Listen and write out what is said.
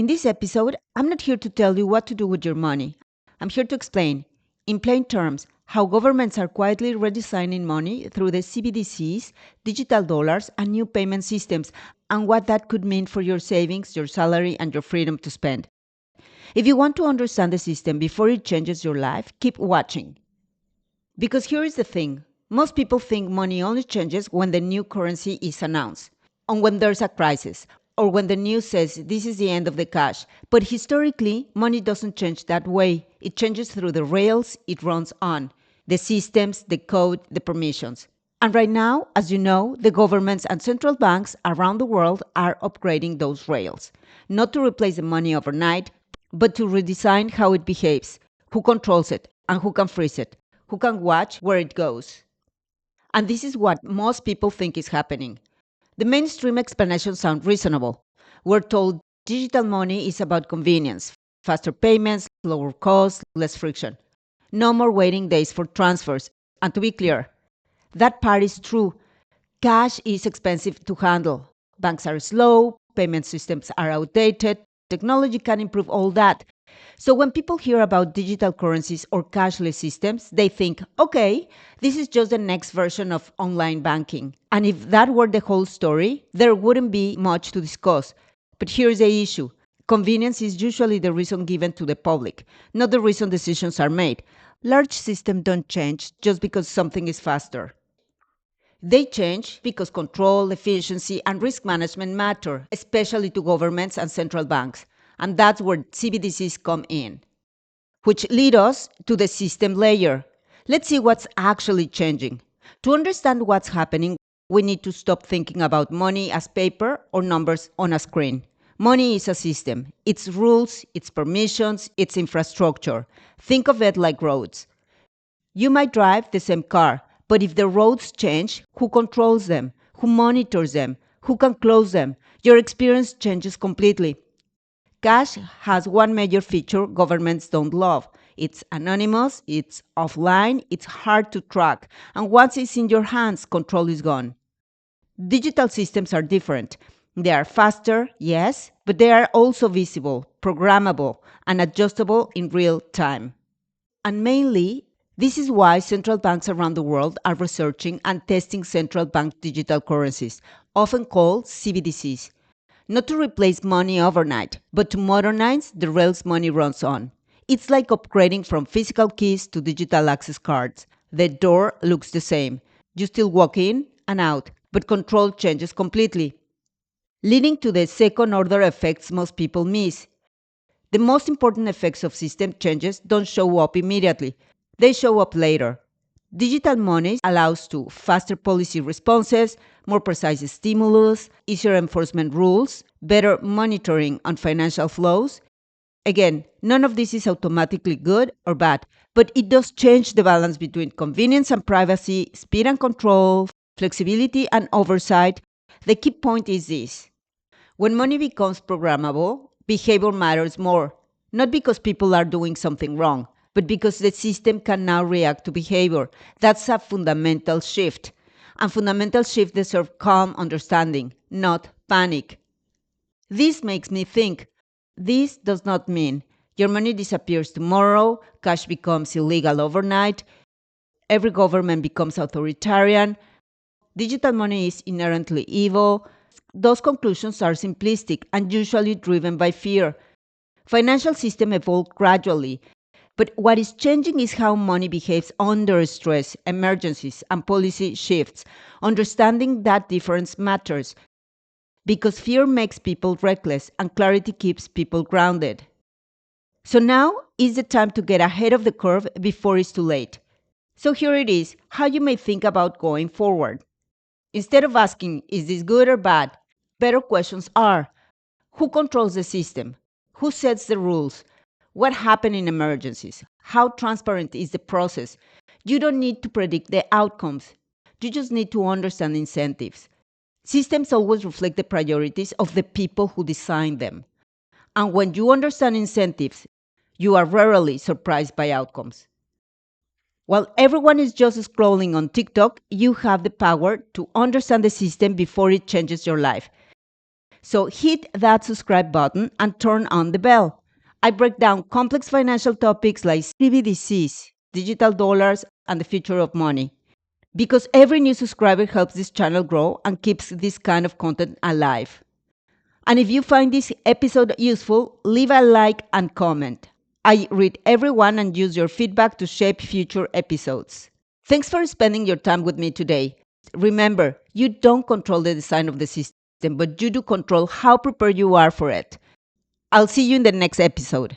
In this episode, I'm not here to tell you what to do with your money. I'm here to explain, in plain terms, how governments are quietly redesigning money through the CBDCs, digital dollars, and new payment systems, and what that could mean for your savings, your salary, and your freedom to spend. If you want to understand the system before it changes your life, keep watching. Because here is the thing. Most people think money only changes when the new currency is announced, or when there's a crisis, or when the news says this is the end of the cash. But historically, money doesn't change that way. It changes through the rails it runs on, the systems, the code, the permissions. And right now, as you know, the governments and central banks around the world are upgrading those rails, not to replace the money overnight, but to redesign how it behaves, who controls it, and who can freeze it, who can watch where it goes. And this is what most people think is happening. The mainstream explanations sound reasonable. We're told digital money is about convenience, faster payments, lower costs, less friction. No more waiting days for transfers. And to be clear, that part is true. Cash is expensive to handle. Banks are slow, payment systems are outdated, technology can improve all that. So when people hear about digital currencies or cashless systems, they think, okay, this is just the next version of online banking. And if that were the whole story, there wouldn't be much to discuss. But here's the issue. Convenience is usually the reason given to the public, not the reason decisions are made. Large systems don't change just because something is faster. They change because control, efficiency, and risk management matter, especially to governments and central banks. And that's where CBDCs come in, which lead us to the system layer. Let's see what's actually changing. To understand what's happening, we need to stop thinking about money as paper or numbers on a screen. Money is a system. Its rules, its permissions, its infrastructure. Think of it like roads. You might drive the same car, but if the roads change, who controls them? Who monitors them? Who can close them? Your experience changes completely. Cash has one major feature governments don't love. It's anonymous, it's offline, it's hard to track, and once it's in your hands, control is gone. Digital systems are different. They are faster, yes, but they are also visible, programmable, and adjustable in real time. And mainly, this is why central banks around the world are researching and testing central bank digital currencies, often called CBDCs. Not to replace money overnight, but to modernize the rails money runs on. It's like upgrading from physical keys to digital access cards. The door looks the same. You still walk in and out, but control changes completely, leading to the second order effects most people miss. The most important effects of system changes don't show up immediately. They show up later. Digital money allows to faster policy responses, more precise stimulus, easier enforcement rules, better monitoring on financial flows. Again, none of this is automatically good or bad, but it does change the balance between convenience and privacy, speed and control, flexibility and oversight. The key point is this. When money becomes programmable, behavior matters more, not because people are doing something wrong, but because the system can now react to behavior. That's a fundamental shift. And fundamental shifts deserve calm understanding, not panic. This makes me think. This does not mean your money disappears tomorrow, cash becomes illegal overnight, every government becomes authoritarian, digital money is inherently evil. Those conclusions are simplistic and usually driven by fear. Financial systems evolve gradually, but what is changing is how money behaves under stress, emergencies, and policy shifts. Understanding that difference matters because fear makes people reckless and clarity keeps people grounded. So now is the time to get ahead of the curve before it's too late. So here it is, how you may think about going forward. Instead of asking, is this good or bad? Better questions are, who controls the system? Who sets the rules? What happens in emergencies? How transparent is the process? You don't need to predict the outcomes. You just need to understand incentives. Systems always reflect the priorities of the people who design them. And when you understand incentives, you are rarely surprised by outcomes. While everyone is just scrolling on TikTok, you have the power to understand the system before it changes your life. So hit that subscribe button and turn on the bell. I break down complex financial topics like CBDCs, digital dollars, and the future of money. Because every new subscriber helps this channel grow and keeps this kind of content alive. And if you find this episode useful, leave a like and comment. I read everyone and use your feedback to shape future episodes. Thanks for spending your time with me today. Remember, you don't control the design of the system, but you do control how prepared you are for it. I'll see you in the next episode.